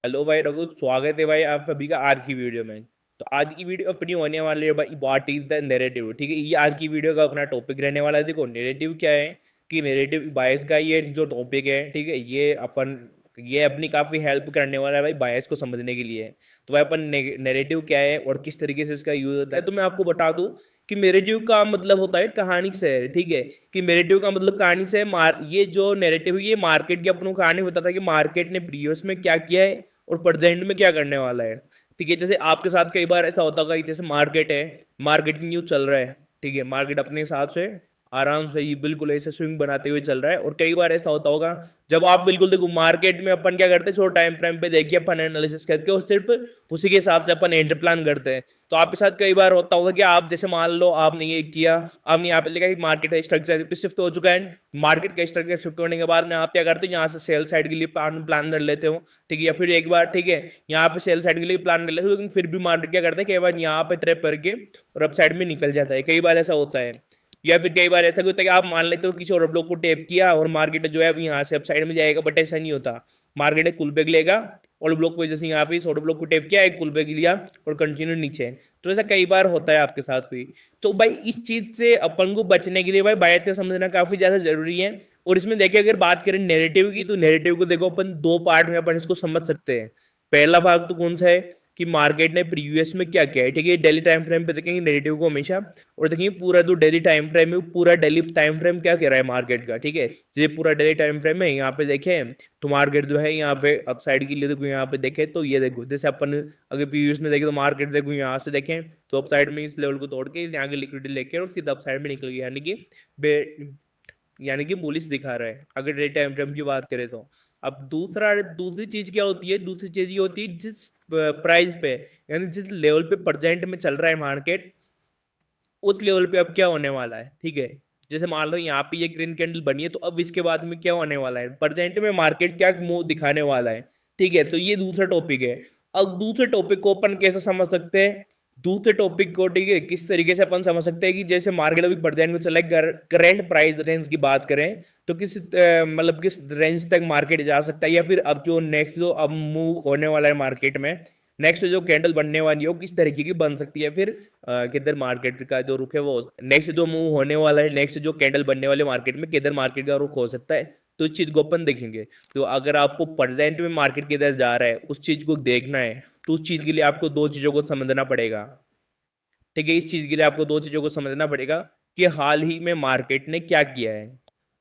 Hello भाई रघु, स्वागत है भाई आप सभी का आज की वीडियो में। तो आज की वीडियो अपनी होने वाली है भाई, व्हाट इज द नैरेटिव। ठीक है, ये आज की वीडियो का अपना टॉपिक रहने वाला है। देखो नैरेटिव क्या है कि नैरेटिव बायस का ये जो टॉपिक है, ठीक है, ये अपनी काफ़ी हेल्प करने वाला है भाई बायस को समझने के लिए। तो भाई अपन नैरेटिव क्या है और किस तरीके से इसका यूज होता है, तो मैं आपको बता दूं कि नैरेटिव का मतलब होता है कहानी से है। ठीक है, कि नैरेटिव का मतलब कहानी से है। ये जो नैरेटिव है ये मार्केट की अपनों कहानी बताता है कि मार्केट ने प्रीवियस में क्या किया है और प्रेजेंट में क्या करने वाला है। ठीक है, जैसे आपके साथ कई बार ऐसा होता होगा कि जैसे मार्केट है, मार्केट न्यूज चल रहा है। ठीक है, मार्केट अपने हिसाब से आराम से ही बिल्कुल ऐसे स्विंग बनाते हुए चल रहा है, और कई बार ऐसा होता होगा जब आप बिल्कुल देखो मार्केट में अपन क्या करते हैं, छोटा टाइम फ्रेम पे देखिए अपन एनालिसिस करके और सिर्फ उसी के हिसाब से अपन एंटर प्लान करते हैं। तो आपके साथ कई बार होता होगा कि आप जैसे मान लो आपने ये किया, आपने यहाँ पे लिखा कि मार्केट का स्ट्रक्चर पे शिफ्ट हो चुका है। मार्केट का स्ट्रक्चर शिफ्ट होने के बाद में आप क्या करते हो, यहाँ से सेल साइड के लिए प्लान कर लेते हो। ठीक है, या फिर एक बार ठीक है यहाँ पे सेल साइड के लिए प्लान कर लेते हो, लेकिन फिर भी मार्केट क्या करता है कई बार यहाँ पे ट्रैप करके और अप साइड में निकल जाता है। कई बार ऐसा होता है। या फिर कई बार ऐसा भी होता है कि आप मान लेते हो किसी और ब्लॉक को टैप किया और मार्केट जो है अब यहाँ से अप साइड में जाएगा, बट ऐसा नहीं होता। मार्केट एक पुल बैक लेगा और ब्लॉक को जैसे यहाँ पे शॉर्ट ब्लॉक को टैप किया, एक पुल बैक लिया और कंटिन्यू नीचे। तो ऐसा कई बार होता है आपके साथ भी। तो भाई इस चीज से अपन को बचने के लिए भाई बायत समझना काफी ज्यादा जरूरी है। और इसमें देखिए अगर बात करें नेरेटिव की, तो नेरेटिव को देखो अपन दो पार्ट में अपन इसको समझ सकते हैं। पहला भाग तो कौन सा है कि मार्केट ने प्रीवियस में क्या किया है। ठीक है, डेली टाइम फ्रेम पे देखेंगे नेरेटिव को हमेशा, और देखिए पूरा जो डेली टाइम फ्रेम है, पूरा डेली टाइम फ्रेम क्या कह रहा है मार्केट का। ठीक है, ये पूरा डेली टाइम फ्रेम है। यहाँ पे देखें तो मार्केट जो है यहाँ पे अपसाइड के लिए देखो, यहाँ पे देखें तो ये देखो जैसे अपन अगर प्रीवियस में देखें तो मार्केट देखो यहाँ से देखें तो अपसाइड में इस लेवल को तोड़ के यहाँ की लिक्विडिटी लेके और सीधा अपसाइड में निकल गया, यानी कि बुलिश दिखा रहा है अगर डेली टाइम फ्रेम की बात करें तो। अब दूसरी चीज क्या होती है, दूसरी चीज ये होती है जिस प्राइस पे, यानी जिस लेवल पे प्रेजेंट में चल रहा है मार्केट, उस लेवल पे अब क्या होने वाला है। ठीक है, जैसे मान लो यहाँ पे ये ग्रीन कैंडल बनी है, तो अब इसके बाद में क्या होने वाला है, प्रेजेंट में मार्केट क्या मुंह दिखाने वाला है। ठीक है, तो ये दूसरा टॉपिक है। अब दूसरे टॉपिक को अपन कैसे समझ सकते हैं, दूसरे टॉपिक को ठीक है किस तरीके से अपन समझ सकते हैं कि जैसे मार्केट अभी प्रेजेंट में चला है, करंट प्राइस रेंज की बात करें तो किस मतलब किस रेंज तक मार्केट जा सकता है, या फिर अब जो नेक्स्ट जो अब मूव होने वाला है मार्केट में, नेक्स्ट जो कैंडल बनने वाली है वो किस तरीके की बन सकती है, फिर किधर मार्केट का जो रुख है वो नेक्स्ट जो मूव होने वाला है, नेक्स्ट जो कैंडल बनने वाले मार्केट में किधर मार्केट का रुख हो सकता है। तो इस चीज को अपन देखेंगे। तो अगर आपको प्रेजेंट में मार्केट किधर जा रहा है उस चीज को देखना है, तो उस चीज के लिए आपको दो चीजों को समझना पड़ेगा। ठीक है, इस चीज के लिए आपको दो चीजों को समझना पड़ेगा कि हाल ही में मार्केट ने क्या किया है।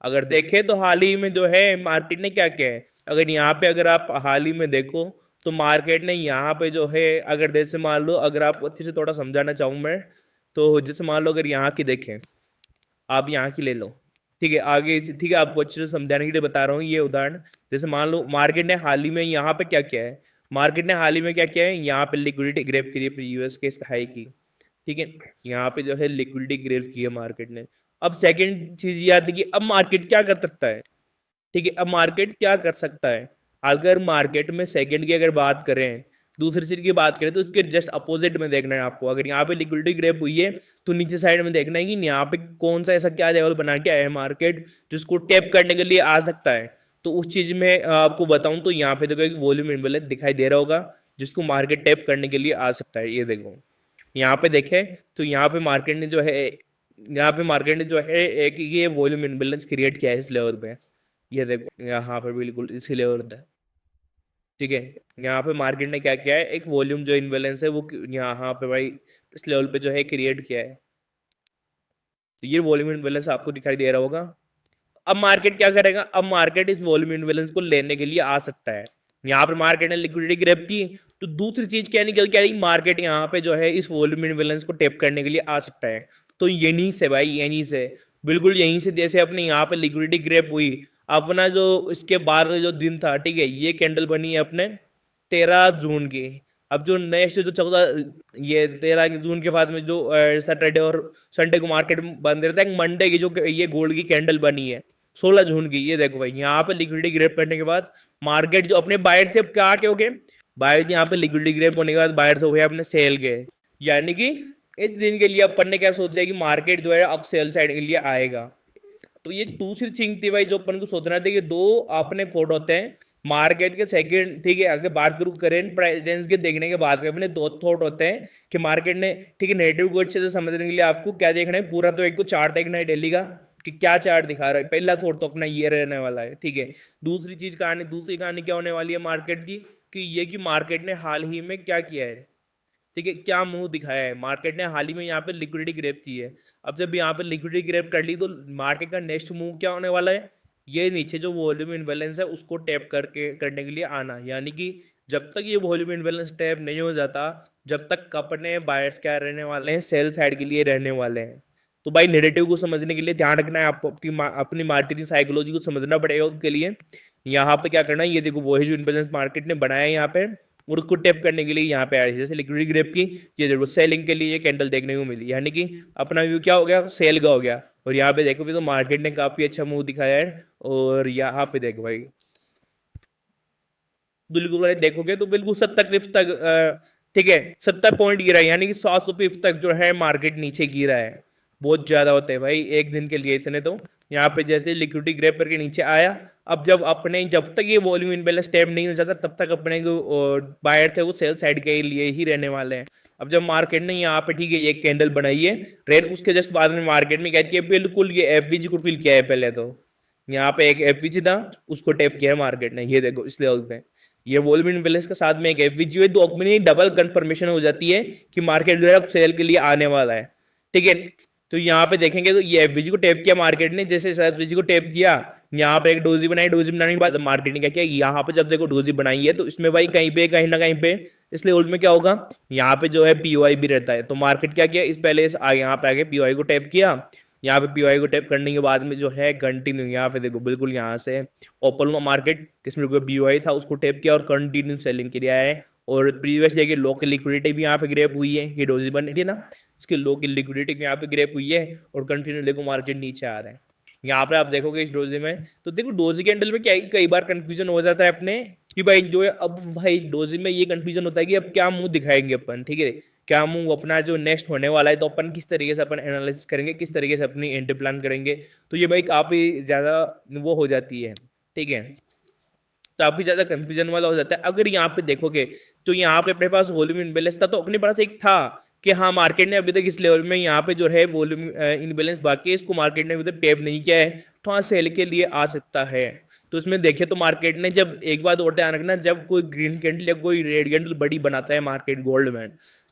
अगर देखें तो हाल ही में जो है मार्केट ने क्या किया है, अगर यहाँ पे अगर आप हाल ही में देखो तो मार्केट ने यहाँ पे जो है, अगर जैसे मान लो अगर आपको अच्छे से थोड़ा समझाना चाहूँ मैं, तो जैसे मान लो अगर यहाँ की देखें, आप यहाँ की ले लो। ठीक है, आगे ठीक है आपको अच्छे से समझाने के लिए बता रहा हूँ ये उदाहरण। जैसे मान लो मार्केट ने हाल ही में यहाँ पे क्या किया है, मार्केट ने हाल ही में क्या किया है, यहाँ पे लिक्विडिटी ग्रैब करी है यूएस के हाई की। ठीक है, यहाँ पे जो है लिक्विडिटी ग्रैब की है मार्केट ने। अब सेकंड चीज ये आती है कि अब मार्केट क्या कर सकता है। ठीक है, अब मार्केट क्या कर सकता है, अगर मार्केट में सेकंड की अगर बात करें, दूसरी चीज की बात करें, तो उसके जस्ट अपोजिट में देखना है आपको। अगर यहाँ पे लिक्विडिटी ग्रैब हुई है तो नीचे साइड में देखना है कि यहाँ पे कौन सा ऐसा क्या लेवल बना के आया है मार्केट जिसको टैप करने के लिए आ सकता है। तो उस चीज में आपको बताऊं तो यहाँ पे देखो एक वॉल्यूम इम्बैलेंस दिखाई दे रहा होगा जिसको मार्केट टैप करने के लिए आ सकता है। ये देखो यहाँ पे देखे तो यहाँ पे मार्केट ने जो है, यहाँ पे मार्केट ने जो है एक ये वॉल्यूम इम्बैलेंस क्रिएट किया है इस लेवल पे। ये देखो यहाँ पे बिल्कुल इसी लेवल पे। ठीक है, यहाँ पे मार्केट ने क्या किया है, एक वॉल्यूम जो इनबैलेंस है वो यहाँ पे भाई इस लेवल पे जो है क्रिएट किया है। तो ये वॉल्यूम इनबैलेंस आपको दिखाई दे रहा होगा। अब मार्केट क्या करेगा, अब मार्केट इस वॉल्यूम इनबैलेंस को लेने के लिए आ सकता है। यहाँ पे मार्केट ने लिक्विडिटी ग्रैब की, तो दूसरी चीज क्या निकल के आ रही, मार्केट यहाँ पे जो है इस वॉल्यूम इनबैलेंस को टेप करने के लिए आ सकता है। तो यहीं से भाई, यहीं से बिल्कुल यहीं से जैसे अपने यहाँ पे लिक्विडिटी ग्रैब हुई, अपना जो इसके बाद जो दिन था, ठीक है, ये कैंडल बनी है अपने 13 जून की। अब जो नेक्स्ट जो 14, ये 13 जून के बाद में जो सैटरडे और संडे को मार्केट बंद रहता है, मंडे की जो ये गोल्ड की कैंडल बनी है 16 जून की। ये देखो भाई यहाँ पे लिक्विडिटी ग्रैब करने के बाद मार्केट जो अपने बायर से क्या क्या हो गए, बायर यहाँ पे लिक्विडिटी ग्रैब होने के बाद बायर से हो गए अपने सेल गए। यानी कि इस दिन के लिए अपन ने क्या सोचा है कि मार्केट जो है अब सेल साइड के लिए आएगा। तो ये दूसरी थिंग थी भाई जो अपन को सोचना था कि दो अपने पोर्ट होते हैं, मार्केट के सेकंड, ठीक है, अगर बात करूँ करेंट प्राइस के देखने के बाद अपने दो थॉट होते हैं कि मार्केट ने, ठीक है, नेगेटिव को अच्छे से समझने के लिए आपको क्या देखना है, पूरा तो एक तो चार्ट देखना है डेली का कि क्या चार्ट दिखा रहा है, पहला थॉट तो अपना ये रहने वाला है, ठीक है। दूसरी कहानी क्या होने वाली है मार्केट की, कि ये कि मार्केट ने हाल ही में क्या किया है, ठीक है, क्या मुंह दिखाया है। मार्केट ने हाल ही में यहाँ पे लिक्विडिटी ग्रैब की है। अब जब यहाँ पे लिक्विडिटी ग्रैब कर ली तो मार्केट का नेक्स्ट मूव क्या होने वाला है, ये नीचे जो वॉल्यूम इनबैलेंस है उसको टैप करके करने के लिए आना, यानी कि जब तक ये वॉल्यूम इनबैलेंस टैप नहीं हो जाता, जब तक अपने बायर्स क्या रहने वाले हैं, सेल साइड के लिए रहने वाले हैं। तो भाई नेगेटिव को समझने के लिए ध्यान रखना है, आपको अपनी मार्केटिंग साइकोलॉजी को समझना पड़ेगा उसके लिए। यहाँ पे क्या करना है, ये देखो वही जो इनबैलेंस मार्केट ने बनाया है यहाँ पे, और उसको टेप करने के लिए यहाँ पे आया, जैसे लिक्विडिटी ग्रेप की ये देखो सेलिंग के लिए ये कैंडल देखने को मिली, यानी कि अपना व्यू क्या हो गया, सेल का हो गया। और यहाँ पे देखो भी तो मार्केट ने काफी अच्छा मूव दिखाया है। और यहाँ पे देखो भाई, बिल्कुल भाई देखोगे तो बिल्कुल 70 पिप तक, ठीक है, 70 पॉइंट गिरा है, यानी कि 700 पिप तक जो है मार्केट नीचे गिरा है। बहुत ज्यादा होते हैं भाई एक दिन के लिए इतने तो। यहाँ पे जैसे लिक्विडिटी ग्रैब करके नीचे आया, अब जब तक ये वॉल्यूम इनबैलेंस टैप नहीं हो जाता तब तक अपने जो बायर थे वो सेल साइड के लिए ही रहने वाले हैं। अब जब मार्केट ने यहाँ पे, ठीक है, एक कैंडल बनाई है रेड, उसके जस्ट बाद में मार्केट में क्या किया, बिल्कुल ये एफवीजी को फिल किया है पहले तो। यहाँ पे एक एफवीजी था, उसको टैप किया है मार्केट ने, ये देखो इस लेवल पे। ये वॉल्यूम इनबैलेंस के साथ में एक एफवीजी है, दो में डबल कंफर्मेशन हो जाती है कि मार्केट जो है सेल के लिए आने वाला है, ठीक है। तो यहाँ पे देखेंगे तो ये एफवीजी को टैप किया मार्केट ने, जैसे एफवीजी को टैप किया, यहाँ पे एक डोजी बनाई, डोजी बनाने के बाद मार्केट ने क्या किया, यहाँ पे जब देखो डोजी बनाई है तो इसमें भाई कहीं ना कहीं पे इस लेवल में क्या होगा, यहाँ पे जो है पीओआई भी रहता है। तो मार्केट क्या किया, इस पहले यहाँ पे आगे पीओआई को टैप किया, यहाँ पे पीओआई को टैप करने के बाद में जो है कंटिन्यू, यहाँ पे देखो बिल्कुल यहाँ से ओपन हुआ मार्केट, जिसमें कोई पीओआई था उसको टैप किया और कंटिन्यू सेलिंग के लिए आया है। और प्रीवियस डे की लो की लिक्विडिटी भी यहाँ पे ग्रैब हुई है, ये डोजी बन रही है ना, इसकी लो की लिक्विडिटी यहाँ पे ग्रैब हुई है और कंटिन्यू देखो मार्केट नीचे आ रहा है। यहाँ पे आप देखोगे इस डोजी में, तो देखो डोजी कैंडल में क्या है, कई बार कंफ्यूजन हो जाता है अपने कि भाई जो है, अब भाई डोजी में ये कंफ्यूजन होता है कि अब क्या मुंह दिखाएंगे अपन, ठीक है, क्या मुंह अपना जो नेक्स्ट होने वाला है तो अपन किस तरीके से अपन एनालिसिस करेंगे, किस तरीके से अपनी एंट्री प्लान करेंगे। तो ये भाई काफी ज्यादा वो हो जाती है, ठीक है, काफी ज्यादा कंफ्यूजन वाला हो जाता है। अगर यहाँ पे देखोगे तो यहाँ पे अपने पास वॉल्यूम इनबैलेंस था, तो अपने पास एक था कि हाँ मार्केट ने अभी तक इस लेवल में यहाँ पे जो है वॉल्यूम इनबैलेंस बाकी है, इसको मार्केट ने अभी तक टैप नहीं किया है, तो हाँ सेल के लिए आ सकता है। तो इसमें देखे तो मार्केट ने जब एक बात और ध्यान रखना, जब कोई ग्रीन कैंडल या कोई रेड कैंडल बड़ी बनाता है मार्केट गोल्ड में,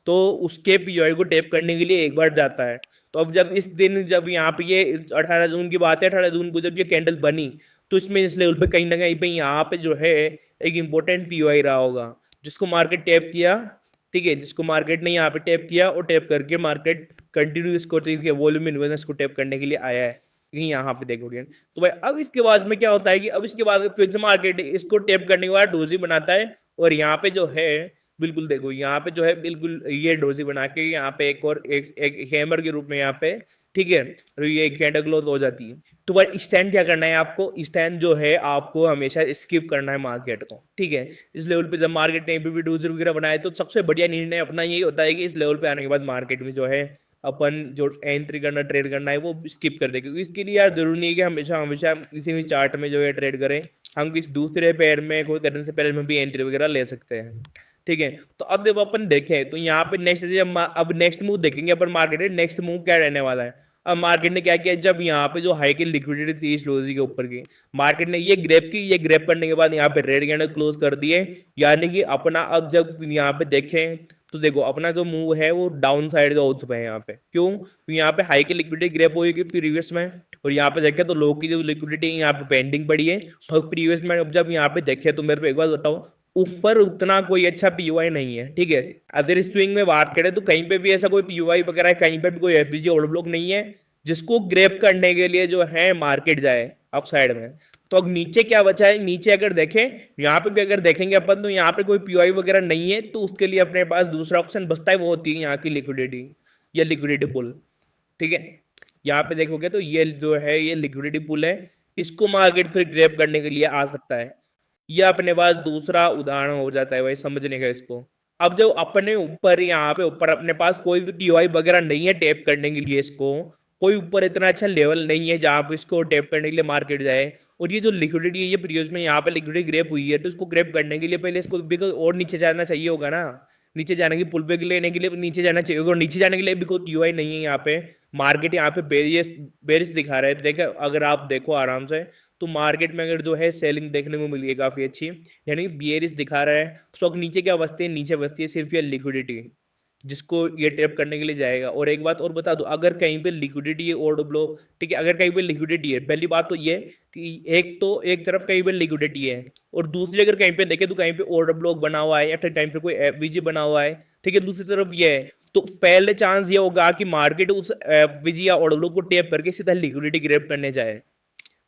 तो उसके पीओआई को टैप करने के लिए एक बार जाता है। तो अब जब इस दिन जब यहाँ पे ये 18 जून की बात है, 18 जून को जब ये कैंडल बनी, तो इसमें इस लेवल पे कहीं ना कहीं पे यहाँ पे जो है एक इंपॉर्टेंट पीओआई रहा होगा, जिसको मार्केट टैप किया, ठीक है, जिसको मार्केट ने यहाँ पे टैप किया और टैप करके मार्केट कंटिन्यू इसको वॉल्यूम इन्वेस्टमेंट को टैप करने के लिए आया है, यही यहाँ पे देखोगे। तो भाई अब इसके बाद में क्या होता है कि अब इसके बाद फिर से मार्केट इसको टैप करने के बाद डोजी बनाता है, और यहाँ पे जो है बिल्कुल देखो, यहाँ पे जो है बिल्कुल ये डोजी बना के यहाँ पे एक और एक हैमर के रूप में यहाँ पे, ठीक है, और ये कैंडल क्लोज हो जाती है। तो भाई स्टैंड क्या करना है आपको, स्टैंड जो है आपको हमेशा स्किप करना है मार्केट को, ठीक है। इस लेवल पे जब मार्केट ने भी डोजर वगैरह बनाए तो सबसे बढ़िया निर्णय अपना यही होता है कि इस लेवल पे आने के बाद मार्केट में जो है अपन जो एंट्री करना ट्रेड करना है वो स्किप कर दे, क्योंकि इसके लिए यार जरूरी नहीं है कि हमेशा हमेशा किसी भी चार्ट में जो है ट्रेड करें, हम किसी दूसरे पेयर में कोई करने से पहले में भी एंट्री वगैरह ले सकते हैं, ठीक है। तो अब जब अपन देखें तो यहाँ पे नेक्स्ट जब अब नेक्स्ट मूव देखेंगे अपन मार्केट में, नेक्स्ट मूव क्या रहने वाला है। अब मार्केट ने क्या किया, जब यहाँ पे जो हाई की लिक्विडिटी थी इस डोजी के ऊपर की, मार्केट ने ये ग्रैब की, ये ग्रैब करने के बाद यहाँ पे रेड कैंडल क्लोज कर दिए, यानी कि अपना अब जब यहाँ पे देखें तो देखो अपना जो मूव है वो डाउन साइड का हो चुका है यहाँ पे, क्यों, तो यहाँ पे हाई की लिक्विडिटी ग्रैब हुई प्रीवियस में, और यहाँ पे देखे तो लो की जो लिक्विडिटी यहाँ पे पेंडिंग पड़ी है, और प्रीवियस में जब यहाँ पे देखे तो मेरे को एक बार बताओ, ऊपर उतना कोई अच्छा पीयूआई नहीं है, ठीक है। अगर स्विंग में बात करें तो कहीं पे भी ऐसा कोई पीयूआई वगैरह कहीं पे भी कोई एफवीजी ऑर्डर ब्लॉक नहीं है जिसको ग्रैब करने के लिए जो है मार्केट जाए अप साइड में। तो अब नीचे क्या बचा है, नीचे अगर देखें यहाँ पे भी अगर देखेंगे अपन तो यहाँ पे कोई पीयूआई वगैरह नहीं है, तो उसके लिए अपने पास दूसरा ऑप्शन बचता है, वो होती है यहाँ की लिक्विडिटी या लिक्विडिटी पुल, ठीक है। यहाँ पे देखोगे तो ये जो है ये लिक्विडिटी पुल है, इसको मार्केट फिर ग्रैब करने के लिए आ सकता है। यह अपने पास दूसरा उदाहरण हो जाता है भाई समझने का इसको। अब जो अपने ऊपर यहाँ पे ऊपर अपने पास कोई भी टीओआई वगैरह नहीं है टैप करने के लिए, इसको कोई ऊपर इतना अच्छा लेवल नहीं है जहां पे इसको टैप करने के लिए मार्केट जाए, और ये जो लिक्विडिटी है ये प्रीवियस में यहाँ पे लिक्विडिटी ग्रैब हुई है, तो इसको ग्रैब करने के लिए पहले इसको बिकॉज और नीचे जाना चाहिए होगा ना, नीचे जाने की पुल बैक लेने के लिए नीचे जाना चाहिए होगा, और नीचे जाने के लिए बिकॉज यूआई नहीं है यहाँ पे, मार्केट यहाँ पे बेरिस दिखा रहा है। देखो अगर आप देखो आराम से, तो मार्केट में अगर जो है सेलिंग देखने को मिली है काफी अच्छी, यानी बियरिश दिखा रहा है। स्टॉक नीचे क्या बचती है, नीचे बचती है सिर्फ ये लिक्विडिटी, जिसको ये टैप करने के लिए जाएगा। और एक बात और बता दो, अगर कहीं पे लिक्विडिटी है ऑर्डर ब्लो, ठीक है, अगर कहीं पे लिक्विडिटी है, पहली बात तो ये कि एक तरफ कहीं पे लिक्विडिटी है, और दूसरी अगर कहीं पे देखे तो कहीं पे ऑर्डर ब्लॉक बना हुआ है या फिर टाइम पे कोई एफवीजी बना हुआ है, ठीक है, दूसरी तरफ ये है, तो पहले चांस ये होगा कि मार्केट उस एफवीजी या ऑर्डर ब्लॉक को टैप करके सीधा लिक्विडिटी ग्रैब करने जाए।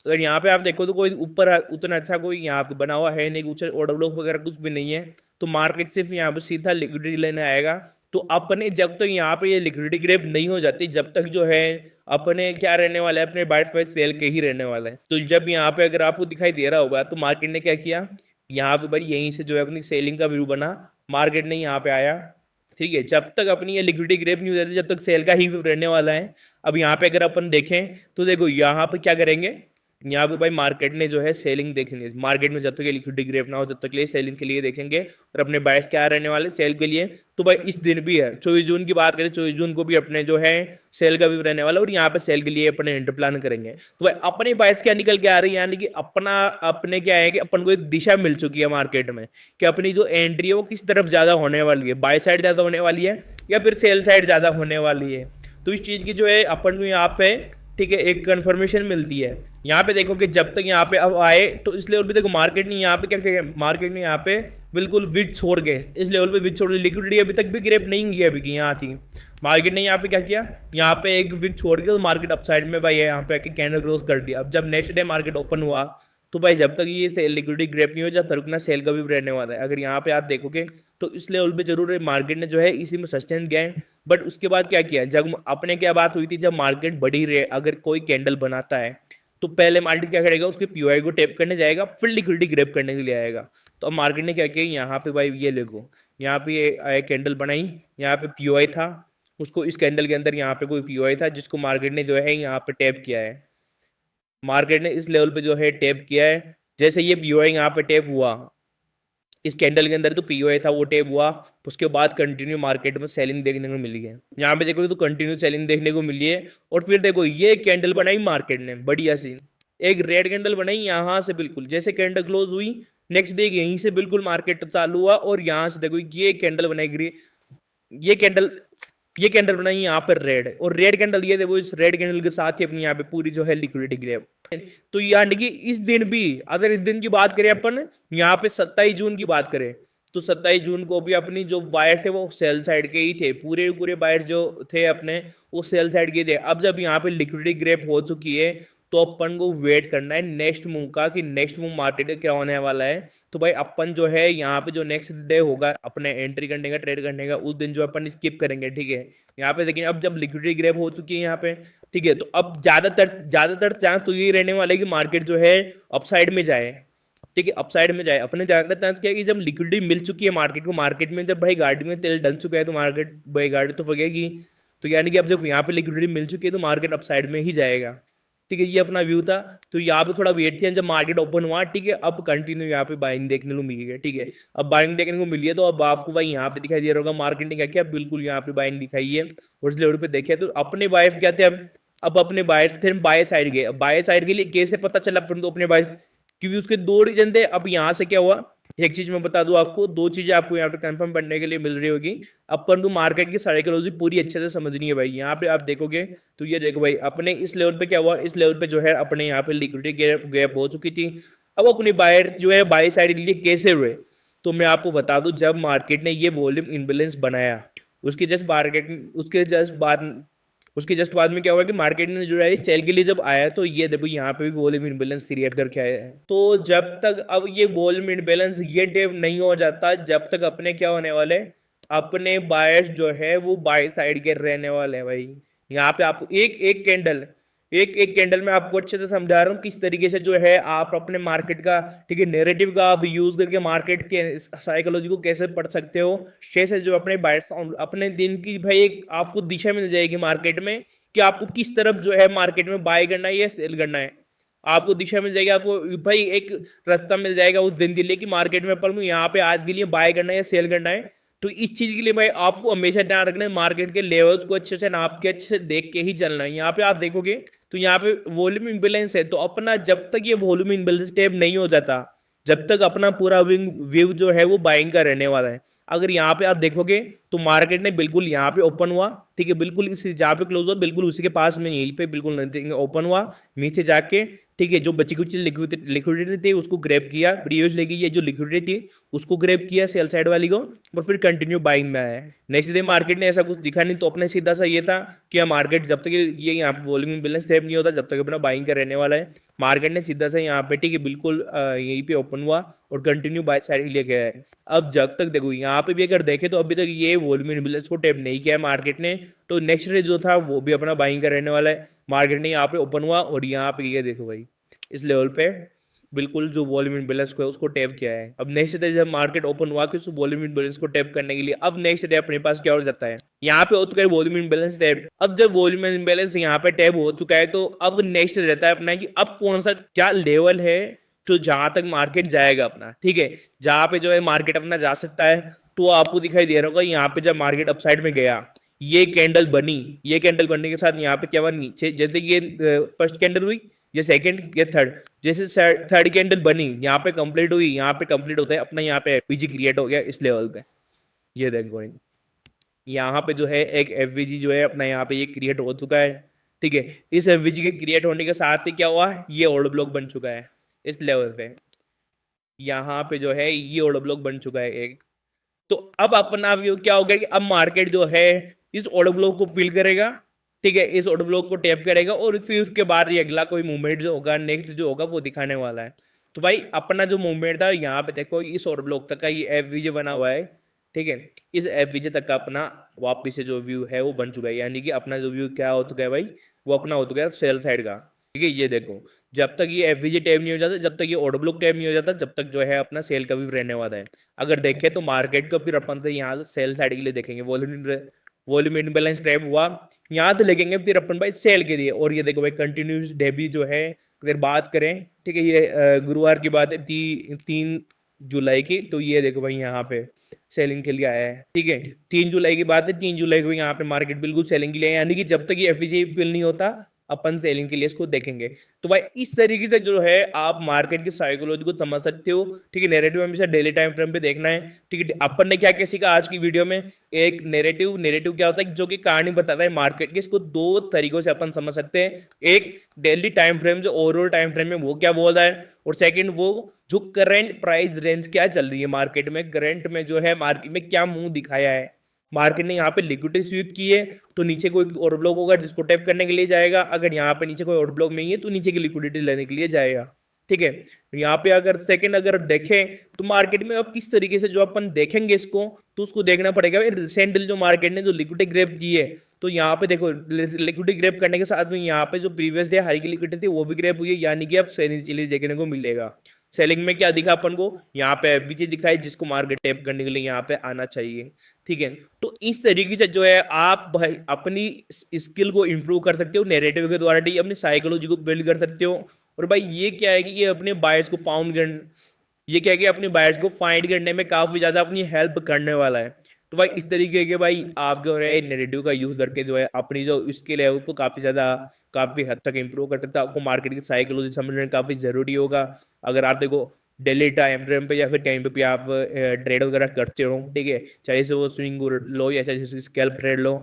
अगर यहाँ पे आप देखो तो कोई ऊपर उतना अच्छा कोई यहाँ पे बना हुआ है नहीं, कुछ ऑर्डर ब्लॉक वगैरह कुछ भी नहीं है, तो मार्केट सिर्फ यहाँ पे सीधा लिक्विडिटी लेने आएगा। तो अपने जब तक यहाँ पे ये लिक्विडिटी ग्रैब नहीं हो जाती, जब तक जो है अपने क्या रहने वाला है, अपने बाइट प्राइस सेल के ही रहने वाला है। तो जब यहाँ पे अगर आपको दिखाई दे रहा होगा तो मार्केट ने क्या किया, यहाँ पे भाई यहीं से जो है अपनी सेलिंग का व्यू बना, मार्केट ने यहाँ पे आया, ठीक है, जब तक अपनी ये लिक्विडिटी ग्रैब नहीं हो जाती जब तक सेल का ही व्यू रहने वाला है। अब यहाँ पे अगर अपन देखें तो देखो यहाँ पे क्या करेंगे, यहाँ पे भाई मार्केट ने जो है सेलिंग देखेंगे, मार्केट में जब तक ये लिक्विडिटी ग्रैब ना हो जब तक लिए सेलिंग के लिए देखेंगे, और अपने बायर्स क्या रहने वाले सेल के लिए। तो भाई इस दिन भी है 24 जून की बात करें, 24 जून को भी अपने जो है सेल का व्यू रहने वाला, और यहाँ पे सेल के लिए अपने एंटर प्लान करेंगे। तो भाई अपने बायर्स क्या निकल के आ रही है, यानी कि अपने क्या है कि अपन को एक दिशा मिल चुकी है मार्केट में कि अपनी जो एंट्री है वो किस तरफ ज्यादा होने वाली है, बाय साइड ज्यादा होने वाली है या फिर सेल साइड ज्यादा होने वाली है। तो इस चीज की जो है अपन को यहाँ पे, ठीक है, एक कंफर्मेशन मिलती है। यहाँ पे देखो कि जब तक यहाँ पे अब आए तो इस लेवल पे देखो मार्केट ने यहाँ पे क्या किया, मार्केट ने यहाँ पे बिल्कुल विथ छोड़ गए, इस लेवल पे विथ छोड़ गए, लिक्विडिटी अभी तक भी ग्रैब नहीं किया अभी की यहाँ थी, मार्केट ने यहाँ पे क्या किया, यहाँ पे एक विथ छोड़ के तो मार्केट अपसाइड में भाई यहाँ पे आके कैंडल क्लोज कर दिया। अब जब नेक्स्ट डे मार्केट ओपन हुआ तो भाई जब तक ये लिक्विडिटी ग्रैब नहीं हो जब तक ना सेल का भी रहने वाला है। अगर यहाँ पे आप देखोगे तो इस लेवल पे जरूर मार्केट ने जो है इसी में सस्टेन किया है, बट उसके बाद क्या किया, जब अपने क्या बात हुई थी, जब मार्केट बढ़ी रहे अगर कोई कैंडल बनाता है तो पहले मार्केट क्या करेगा, उसके पीओआई को टैप करने जाएगा, फिर लिक्विडिटी ग्रैब करने के लिए आएगा। तो अब मार्केट ने क्या किया, यहाँ पे भाई ये देखो यहाँ पे ये कैंडल बनाई, यहाँ पे पीओआई था, उसको इस कैंडल के अंदर यहाँ पे कोई पीओआई था जिसको मार्केट ने जो है यहाँ पे टैप किया है, मार्केट ने इस लेवल पे जो है टैप किया है। जैसे ये पीओआई यहाँ पे टैप हुआ इस कैंडल के अंदर, तो पीओआई था वो टैप हुआ, उसके बाद कंटिन्यू मार्केट में सेलिंग देखने को मिली है। यहाँ पे देखो तो कंटिन्यू सेलिंग देखने को मिली है। और फिर देखो ये कैंडल बनाई मार्केट ने बढ़िया सी, एक रेड कैंडल बनाई यहाँ से, बिल्कुल जैसे कैंडल क्लोज हुई नेक्स्ट डे यहीं से बिल्कुल मार्केट चालू हुआ, और यहाँ से देखो ये कैंडल बनाई, ये कैंडल ये कैंडल बनाई यहाँ पर रेड, और रेड कैंडल ये देखो, इस रेड कैंडल के साथ ही अपनी यहाँ पे पूरी जो है लिक्विडिटी ग्रैब। तो यानी कि इस दिन भी अगर इस दिन की बात करें अपन यहाँ पे 27 जून की बात करें तो 27 जून को भी अपनी जो बायर थे वो सेल साइड के ही थे, पूरे पूरे बायर जो थे अपने वो सेल साइड के थे। अब जब यहाँ पे लिक्विडिटी ग्रैब हो चुकी है तो अपन को वेट करना है नेक्स्ट मूव का कि नेक्स्ट मूव मार्केट क्या होने वाला है। तो भाई अपन जो है यहाँ पे जो नेक्स्ट डे होगा अपने एंट्री करने का ट्रेड करने का, उस दिन जो अपन स्किप करेंगे, ठीक है। यहाँ पे देखिए अब जब लिक्विडिटी ग्रैब हो चुकी है यहाँ पे, ठीक है, तो अब ज्यादातर चांस तो यही रहने वाला है कि मार्केट जो है अपसाइड में जाए, ठीक है, अपसाइड में जाए। अपने ज्यादातर चांस क्या है कि जब लिक्विडिटी मिल चुकी है मार्केट को, मार्केट में जब भाई गाड़ी में तेल डल चुका है तो मार्केट भाई गाड़ी तो फगेगी। तो यानी कि अब जब यहाँ पे लिक्विडिटी मिल चुकी है तो मार्केट अपसाइड में ही जाएगा, ठीक है, ये अपना व्यू था। तो यहाँ पे थोड़ा वेट किया जब मार्केट ओपन हुआ, ठीक है, अब कंटिन्यू यहाँ पे बाइंग देखने को मिली है, ठीक है, अब बाइंग देखने को मिली है। तो अब आपको भाई यहाँ पे दिखाई दे रहा होगा मार्केट ने क्या किया, बिल्कुल यहाँ पे बाइंग दिखाई है, और इस लेवल पे देखे तो अपने बायर्स क्या थे, अब अपने बायर्स थे बाय साइड गए। बाय साइड के लिए कैसे पता चला अपन तो अपने बायर्स, क्योंकि उसके दो रीजन थे। अब यहाँ से क्या हुआ, एक चीज मैं बता दूं आपको, दो चीजें आपको यहाँ पे कंफर्म करने के लिए मिल रही होगी। अपन को मार्केट की साइकोलॉजी पूरी अच्छे से समझनी है भाई। यहाँ पे आप देखोगे तो ये देखो भाई अपने इस लेवल पे क्या हुआ, इस लेवल पे जो है अपने यहाँ पे लिक्विडिटी गैप हो चुकी थी। अब अपनी बायर जो है बाय साइड लिए कैसे हुए, तो मैं आपको बता दूं, जब मार्केट ने ये वॉल्यूम इम्बेलेंस बनाया उसके जस्ट बाद में क्या हुआ कि मार्केट ने जो है सेल के लिए जब आया तो ये देखो यहाँ पे भी वॉल्यूम इम्बेलेंस क्रिएट करके आया है। तो जब तक अब ये वॉल्यूम इम्बेलेंस ये डेव नहीं हो जाता जब तक अपने क्या होने वाले, अपने बायर्स जो है वो बाय साइड के रहने वाले हैं भाई। यहाँ पे आपको एक एक कैंडल में आपको अच्छे से समझा रहा हूँ किस तरीके से जो है आप अपने मार्केट का, ठीक है, नैरेटिव का आप यूज करके मार्केट के साइकोलॉजी को कैसे पढ़ सकते हो। कैसे जो अपने बायर्स अपने दिन की भाई एक आपको दिशा मिल जाएगी मार्केट में कि आपको किस तरफ जो है मार्केट में बाय करना है या सेल करना है। आपको दिशा मिल जाएगी, आपको भाई एक रास्ता मिल जाएगा उस दिन के लिए कि मार्केट में अपन यहाँ पे आज के लिए बाय करना है या सेल करना है। तो इस चीज के लिए भाई आपको हमेशा ध्यान रखना है, मार्केट के लेवल्स को अच्छे से नाप के अच्छे से देख के ही चलना है। यहाँ पे आप देखोगे तो यहाँ पे वॉल्यूम इम्बेलेंस है, तो अपना जब तक ये वॉल्यूम इम्बेलेंस स्टेप नहीं हो जाता, जब तक अपना पूरा व्यू जो है वो बाइंग का रहने वाला है। अगर यहाँ पे आप देखोगे तो मार्केट ने बिल्कुल यहाँ पे ओपन हुआ, ठीक है, बिल्कुल इस जहाँ पे क्लोज हुआ बिल्कुल उसी के पास में यहीं पे बिल्कुल ओपन हुआ, नीचे जाके ठीक है जो बची कुछ लिक्विडिटी थी उसको ग्रैब किया, प्रीवियस लेगी ये जो लिक्विडिटी थी उसको ग्रैब किया सेल साइड वाली को, और फिर कंटिन्यू बाइंग में आया। नेक्स्ट डे मार्केट ने ऐसा कुछ दिखा नहीं, तो अपने सीधा सा ये था कि मार्केट जब तक ये यहाँ पे वॉल्यूम बैलेंस स्टेप नहीं होता जब तक अपना बाइंग का रहने वाला है। मार्केट ने सीधा सा यहाँ पे ठीक है बिल्कुल यहीं पे ओपन हुआ और कंटिन्यू बाय साइड लेके आया है। अब जब तक देखो यहाँ पे भी अगर देखे तो अभी तक ये वॉल्यूम बैलेंस को टैप नहीं किया है मार्केट ने, तो नेक्स्ट डे जो था वो भी अपना बाइंग का रहने वाला है। मार्केट ने यहाँ पे ओपन हुआ और यहाँ पे ये देखो भाई इस लेवल पे बिल्कुल जो वॉल्यूम इम्बेलेंस को है उसको टैप किया है। अब नेक्स्ट डे जब मार्केट ओपन हुआ कि उस वॉल्यूम इम्बेलेंस को टैप करने के लिए अब नेक्स्ट डे अपने पास क्या हो जाता है, यहाँ पे हो चुका है वॉल्यूम इम्बेलेंस टैप। अब जब वॉल्यूम इम्बेलेंस यहाँ पे टैप हो चुका है तो अब नेक्स्ट रहता है अपना कि अब कौन सा क्या लेवल है जो जहां तक मार्केट जाएगा अपना, ठीक है, जहां पे जो है मार्केट अपना जा सकता है। तो आपको दिखाई दे रहा होगा यहाँ पे जब मार्केट अपसाइड में गया ये कैंडल बनी, ये कैंडल बनने के साथ यहाँ पे क्या हुआ नीचे, जैसे ये फर्स्ट कैंडल हुई, ये सेकंड, ये थर्ड, जैसे थर्ड कैंडल बनी यहाँ पे कंप्लीट हुई, यहाँ पे कंप्लीट होता है अपना यहाँ पे एफवीजी क्रिएट हो गया इस लेवल पे। ये देखो यहाँ पे जो है एक एफवीजी जो है अपना यहाँ पे ये क्रिएट हो चुका है, ठीक है। इस एफवीजी के क्रिएट होने के साथ ही क्या हुआ, ये ऑर्डर ब्लॉक बन चुका है इस लेवल पे। यहाँ पे जो है ये ऑर्डर ब्लॉक बन चुका है एक। तो अब अपना व्यू क्या होगा कि अब मार्केट जो है इस ऑर्डर ब्लॉक को फिल करेगा, ठीक है, इस ऑर्डर ब्लॉक को टैप करेगा और फिर उसके बाद ये अगला कोई मूवमेंट जो होगा नेक्स्ट जो होगा वो दिखाने वाला है। तो भाई अपना जो मूवमेंट था यहाँ पे देखो इस ऑर्डर ब्लॉक तक का ये एफवीजे बना हुआ है, ठीक है, इस एफवीजे तक का अपना वापिस से जो व्यू है वो बन चुका है, यानी कि अपना जो व्यू क्या हो चुका है भाई वो अपना हो चुका है सेल साइड का, ठीक है। ये देखो जब तक ये एफवीजे टैप नहीं हो जाता, जब तक ये ऑर्डर ब्लॉक टैप नहीं हो जाता, जब तक जो है अपना सेल का व्यू रहने वाला है। अगर देखें तो मार्केट को फिर अपन से यहाँ से सेल साइड के लिए देखेंगे, वॉल्यूम इम्बैलेंस ट्रैप हुआ यहाँ तो लेंगे फिर अपन भाई सेल के लिए। और ये देखो भाई कंटिन्यूस डेबी जो है अगर बात करें, ठीक है, ये गुरुवार की बात है 3 जुलाई की, तो ये देखो भाई यहाँ पे सेलिंग के लिए आया है, ठीक है, 3 जुलाई की बात है, 3 जुलाई को यहाँ पे मार्केट बिल्कुल सेलिंग के लिए, यानी कि जब तक ये एफवीजी फिल नहीं होता अपन सेलिंग के लिए इसको देखेंगे। तो भाई इस तरीके से जो है आप मार्केट की साइकोलॉजी को समझ सकते हो, ठीक है। नैरेटिव हमेशा डेली टाइम फ्रेम पे देखना है, ठीक है। अपन ने क्या क्या सीखा आज की वीडियो में, एक नैरेटिव क्या होता है जो कि कहानी बताता है मार्केट की, इसको दो तरीकों से अपन समझ सकते हैं। एक डेली टाइम फ्रेम जो ओवरऑल टाइम फ्रेम में वो क्या बोल रहा है, और सेकंड वो जो करंट प्राइस रेंज क्या चल रही है मार्केट में, करंट में जो है मार्केट में क्या मुंह दिखाया है। मार्केट ने यहाँ पे लिक्विडिटी स्वीप की है तो नीचे कोई और ब्लॉक होगा जिसको टैप करने के लिए जाएगा, अगर यहाँ पे नीचे कोई और ब्लॉक नहीं है तो नीचे की लिक्विडिटी लेने के लिए जाएगा, ठीक है। यहाँ पे अगर सेकंड अगर देखें तो मार्केट में अब किस तरीके से जो अपन देखेंगे इसको, तो उसको देखना पड़ेगा रिसेंटली जो मार्केट ने जो लिक्विडिटी ग्रैब की है, तो यहाँ पे देखो लिक्विडिटी ग्रैब करने के साथ में यहाँ पे जो प्रीवियस डे हाई की लिक्विडिटी थी वो भी ग्रैब हुई है, यानी कि अब सेलिंग चिलीज देखने को मिलेगा। सेलिंग में क्या दिखा अपन को, यहाँ पे एफवीजी दिखाई जिसको मार्केट टैप करने के लिए यहाँ पे आना चाहिए, ठीक है। तो इस तरीके से जो है आप भाई अपनी स्किल को इंप्रूव कर सकते हो नैरेटिव के द्वारा, अपनी साइकोलॉजी को बिल्ड कर सकते हो। और भाई ये क्या है कि ये अपने बायर्स को ये क्या है कि अपने बायर्स को फाइंड करने में काफी ज्यादा अपनी हेल्प करने वाला है। तो भाई इस तरीके के भाई आप जो है नैरेटिव का यूज करके जो है अपनी जो स्किल है उसको काफी हद तक इंप्रूव कर सकते हो। आपको मार्केट की साइकोलॉजी समझना काफी जरूरी होगा। अगर आप देखो डेली टाइम फ्रेम पे या फिर कहीं पे भी आप ट्रेड वगैरह करते हो, ठीक है, चाहे से वो स्विंग लो या चाहे से स्कैल्प ट्रेड लो,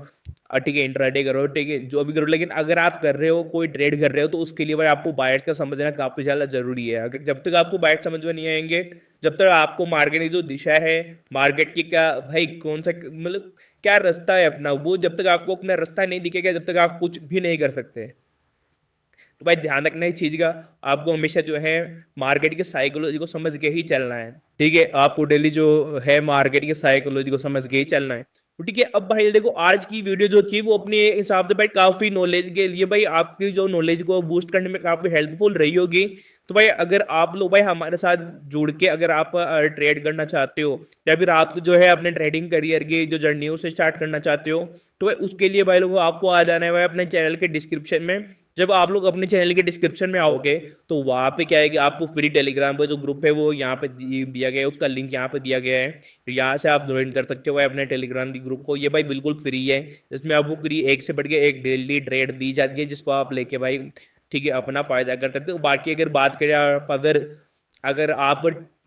ठीक है, इंट्राडे करो, ठीक है, जो भी करो, लेकिन अगर आप कर रहे हो कोई ट्रेड कर रहे हो तो उसके लिए भाई आपको बायर्स का समझना काफी ज्यादा जरूरी है। अगर जब तक आपको बायर्स समझ में नहीं आएंगे, जब तक आपको मार्केट की जो दिशा है, मार्केट की क्या भाई कौन सा मतलब क्या रास्ता है अपना, वो जब तक आपको अपना रास्ता नहीं दिखेगा जब तक आप कुछ भी नहीं कर सकते। तो भाई ध्यान रखना इस चीज का, आपको हमेशा जो है मार्केट की साइकोलॉजी को समझ के ही चलना है, ठीक है। आपको डेली जो है मार्केट की साइकोलॉजी को समझ के ही चलना है, तो ठीक है। अब भाई देखो आज की वीडियो जो थी वो अपने हिसाब से भाई काफी नॉलेज के लिए भाई आपकी जो नॉलेज को बूस्ट करने में काफी हेल्पफुल रही होगी। तो भाई अगर आप लोग भाई हमारे साथ जुड़ के अगर आप ट्रेड करना चाहते हो या फिर आप जो है अपने ट्रेडिंग करियर की जो जर्नी है उसे स्टार्ट करना चाहते हो, तो भाई उसके लिए भाई लोग आपको आ जाना है भाई अपने चैनल के डिस्क्रिप्शन में, जब आप लोग अपने चैनल के डिस्क्रिप्शन में आओगे तो वहाँ पे क्या है कि आपको फ्री टेलीग्राम का जो ग्रुप है वो यहाँ पे दिया गया है, उसका लिंक यहाँ पे दिया गया है। यहाँ से आप ज्वाइन कर सकते हो भाई अपने टेलीग्राम की ग्रुप को। ये भाई बिल्कुल फ्री है, इसमें आपको फ्री एक से बढ़ के एक डेली ट्रेड दी जाती है जिसको आप लेके भाई ठीक है अपना फायदा कर सकते हो। बाकी अगर बात करें आप अगर आप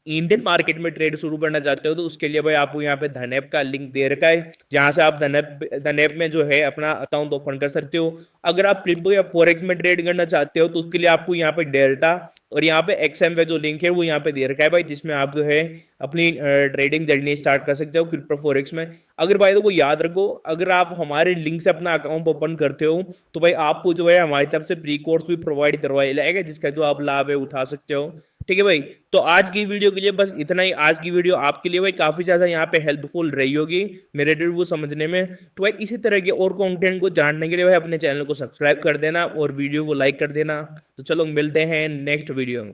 इंडियन मार्केट में ट्रेड शुरू करना चाहते हो तो उसके लिए भाई आपको यहाँ पे धनैप का लिंक दे रखा है, जहाँ से आप धनैप में जो है अपना अकाउंट ओपन कर सकते हो। अगर आप क्रिप्टो या फॉरेक्स में ट्रेड करना चाहते हो तो उसके लिए आपको यहाँ पे डेल्टा और यहाँ पे एक्सएम का जो लिंक है वो यहाँ पे दे रखा है भाई, जिसमें आप जो है अपनी ट्रेडिंग जर्नी स्टार्ट कर सकते हो क्रिप्टो फॉरेक्स में। अगर भाई को याद रखो, अगर आप हमारे लिंक से अपना अकाउंट ओपन करते हो तो भाई आपको जो है हमारी तरफ से प्री कोर्स भी प्रोवाइड करवाया जाएगा जिसका जो आप लाभ है उठा सकते हो। ठीक है भाई, तो आज की वीडियो के लिए बस इतना ही। आज की वीडियो आपके लिए भाई काफी ज्यादा यहाँ पे हेल्पफुल रही होगी मेरे रिव्यू समझने में। तो भाई इसी तरह के और कंटेंट को जानने के लिए भाई अपने चैनल को सब्सक्राइब कर देना और वीडियो को लाइक कर देना। तो चलो मिलते हैं नेक्स्ट वीडियो में।